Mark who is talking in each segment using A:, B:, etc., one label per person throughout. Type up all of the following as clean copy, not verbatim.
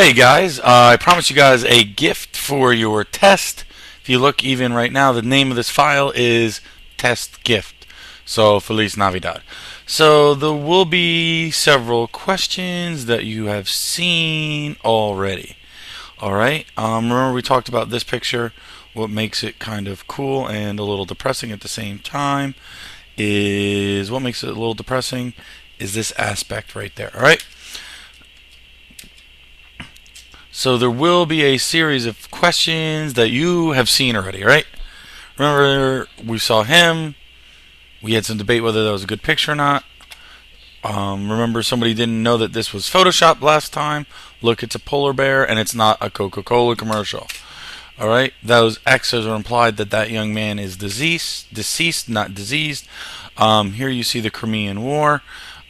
A: Hey guys, I promised you guys a gift for your test. If you look even right now, the name of this file is test gift. So Feliz Navidad. So there will be several questions that you have seen already. Alright, remember we talked about this picture. What makes it kind of cool and a little depressing at the same time is what makes it a little depressing is this aspect right there. Alright? So there will be a series of questions that you have seen already, right? Remember, we saw him. We had some debate whether that was a good picture or not. Remember, somebody didn't know that this was Photoshopped last time. Look, it's a polar bear, and it's not a Coca-Cola commercial. All right? Those X's are implied that that young man is deceased, not diseased. Here you see the Crimean War.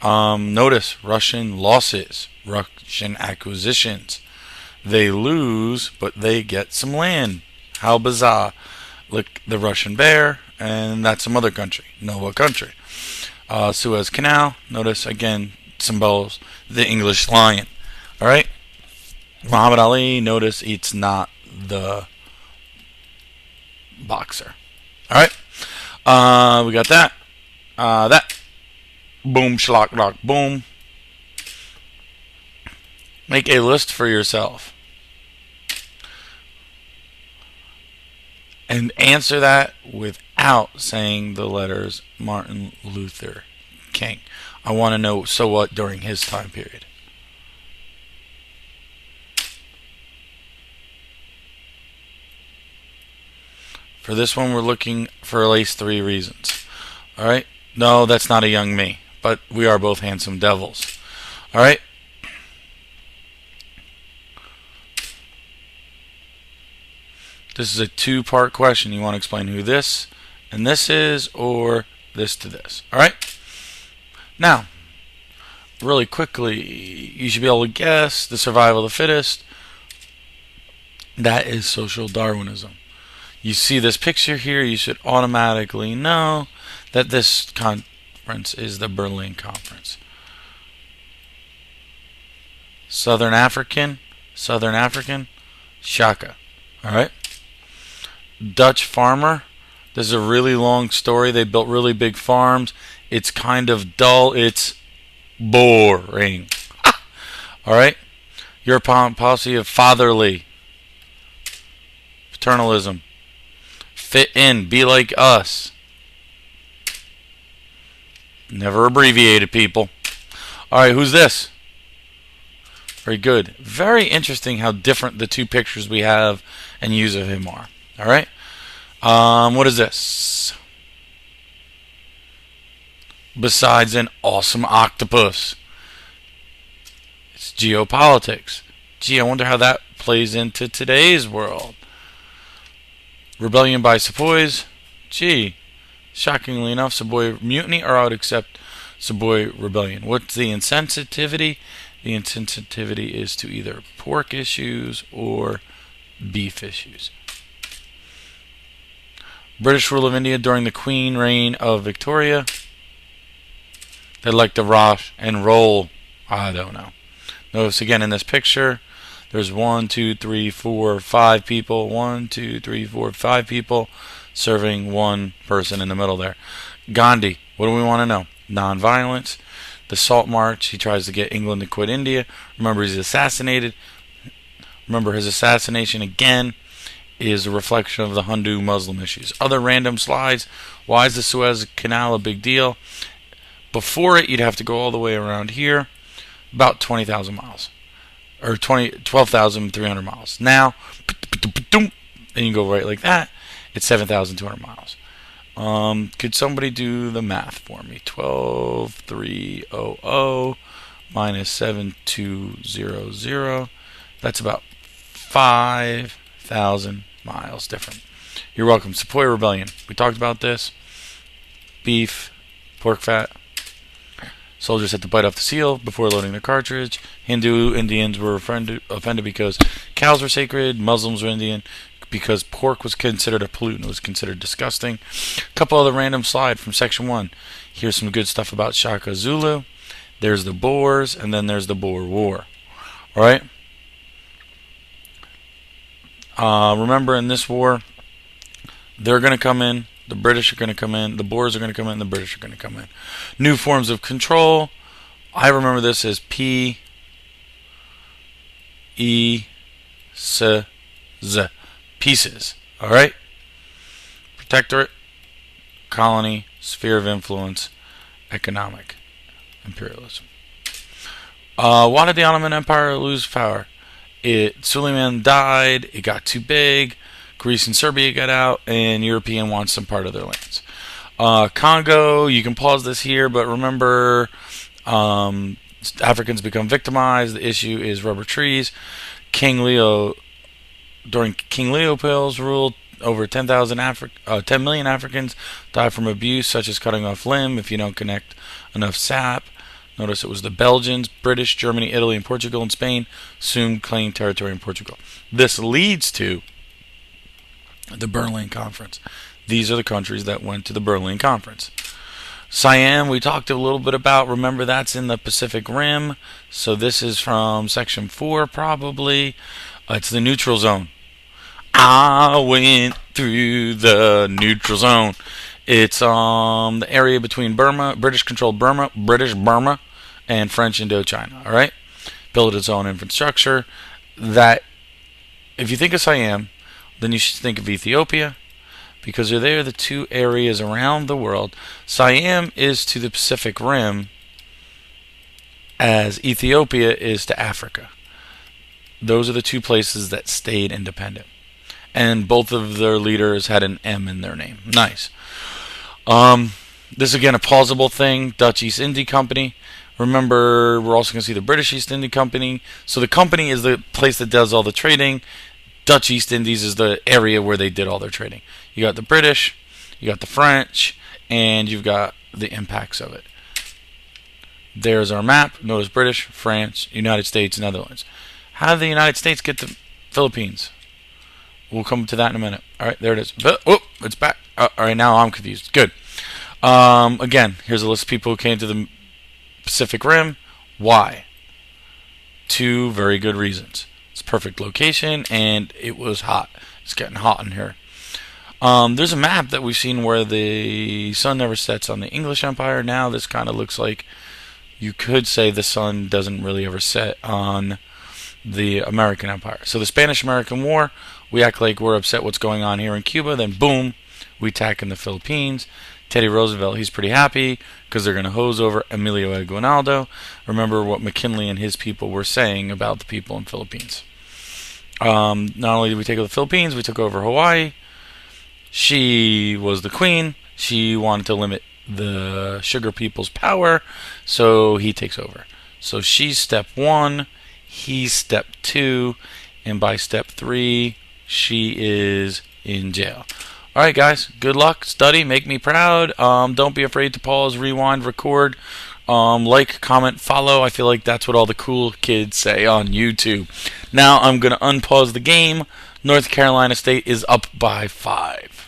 A: Notice Russian losses, Russian acquisitions. They lose, but they get some land. How bizarre. Look, the Russian bear, and that's some other country. Know what country? Suez Canal. Notice, again, symbols the English lion. Alright? Muhammad Ali, notice it's not the boxer. Alright? We got that. That. Boom, schlock, lock, boom. Make a list for yourself. And answer that without saying the letters Martin Luther King. I want to know, so what during his time period? For this one, we're looking for at least 3 reasons. Alright? No, that's not a young me. But we are both handsome devils. Alright? This is a 2-part question. You want to explain who this and this is, or this to this. Alright? Now, really quickly, you should be able to guess the survival of the fittest. That is social Darwinism. You see this picture here, you should automatically know that this conference is the Berlin Conference. Southern African, Shaka. Alright? Dutch farmer. This is a really long story. They built really big farms. It's kind of dull. It's boring. Alright? European policy of fatherly. Paternalism. Fit in. Be like us. Never abbreviated, people. Alright, who's this? Very good. Very interesting how different the 2 pictures we have and use of him are. Alright? What is this? Besides an awesome octopus. It's geopolitics. Gee, I wonder how that plays into today's world. Rebellion by Sepoys. Gee, shockingly enough, Sepoy mutiny, or I would accept Sepoy rebellion. What's the insensitivity? The insensitivity is to either pork issues or beef issues. British rule of India during the Queen reign of Victoria. They like to rock and roll. I don't know. Notice again in this picture, there's 1, 2, 3, 4, 5 people. 1, 2, 3, 4, 5 people serving one person in the middle there. Gandhi. What do we want to know? Nonviolence. The Salt March. He tries to get England to quit India. Remember, he's assassinated. Remember, his assassination again is a reflection of the Hindu-Muslim issues. Other random slides. Why is the Suez Canal a big deal? Before it, you'd have to go all the way around here, about 20,000 miles, or 12,300 miles. Now, and you go right like that, it's 7,200 miles. Could somebody do the math for me? 12,300 minus 7,200. That's about 5,000 miles different. You're welcome. Sepoy Rebellion. We talked about this. Beef, pork fat. Soldiers had to bite off the seal before loading the cartridge. Hindu Indians were offended because cows were sacred. Muslims were Indian because pork was considered a pollutant. It was considered disgusting. A couple other random slides from section 1. Here's some good stuff about Shaka Zulu. There's the Boers, and then there's the Boer War. Alright? Remember, in this war, they're going to come in, the British are going to come in, the Boers are going to come in, the British are going to come in. New forms of control. I remember this as P E S Z, pieces. All right, protectorate, colony, sphere of influence, economic imperialism. Why did the Ottoman Empire lose power? Suleiman died, it got too big, Greece and Serbia got out, and European wants some part of their lands. Congo, you can pause this here, but remember, Africans become victimized. The issue is rubber trees. During King Leopold's rule, over 10 million Africans die from abuse, such as cutting off limb if you don't connect enough sap. Notice it was the Belgians, British, Germany, Italy, and Portugal and Spain soon claimed territory in Portugal. This leads to the Berlin Conference. These are the countries that went to the Berlin Conference. Siam, we talked a little bit about. Remember, that's in the Pacific Rim. So this is from Section 4, probably. It's the neutral zone. I went through the neutral zone. It's the area between Burma, British-controlled Burma, British Burma, and French Indochina. All right, built its own infrastructure. That, if you think of Siam, then you should think of Ethiopia, because they're the two areas around the world. Siam is to the Pacific Rim, as Ethiopia is to Africa. Those are the two places that stayed independent. And both of their leaders had an M in their name. Nice. This is again a plausible thing. Dutch East India Company. Remember, we're also going to see the British East India Company. So the company is the place that does all the trading. Dutch East Indies is the area where they did all their trading. You got the British, you got the French, and you've got the impacts of it. There's our map. Notice British, France, United States, Netherlands. How did the United States get the Philippines? We'll come to that in a minute. All right, there it is. Oh, it's back. All right, now I'm confused. Good. Again, here's a list of people who came to the Pacific Rim. Why? Two very good reasons. It's perfect location, and it was hot. It's getting hot in here. There's a map that we've seen where the sun never sets on the English Empire. Now this kind of looks like you could say the sun doesn't really ever set on the American Empire. So the Spanish-American War, we act like we're upset what's going on here in Cuba, then boom, we attack in the Philippines. Teddy Roosevelt, he's pretty happy because they're going to hose over Emilio Aguinaldo. Remember what McKinley and his people were saying about the people in the Philippines. Not only did we take over the Philippines, we took over Hawaii. She was the queen. She wanted to limit the sugar people's power, so he takes over. So she's step 1, he's step 2, and by step 3, she is in jail. Alright guys, good luck, study, make me proud. Don't be afraid to pause, rewind, record, like, comment, follow. I feel like that's what all the cool kids say on YouTube. Now I'm going to unpause the game. North Carolina State is up by 5.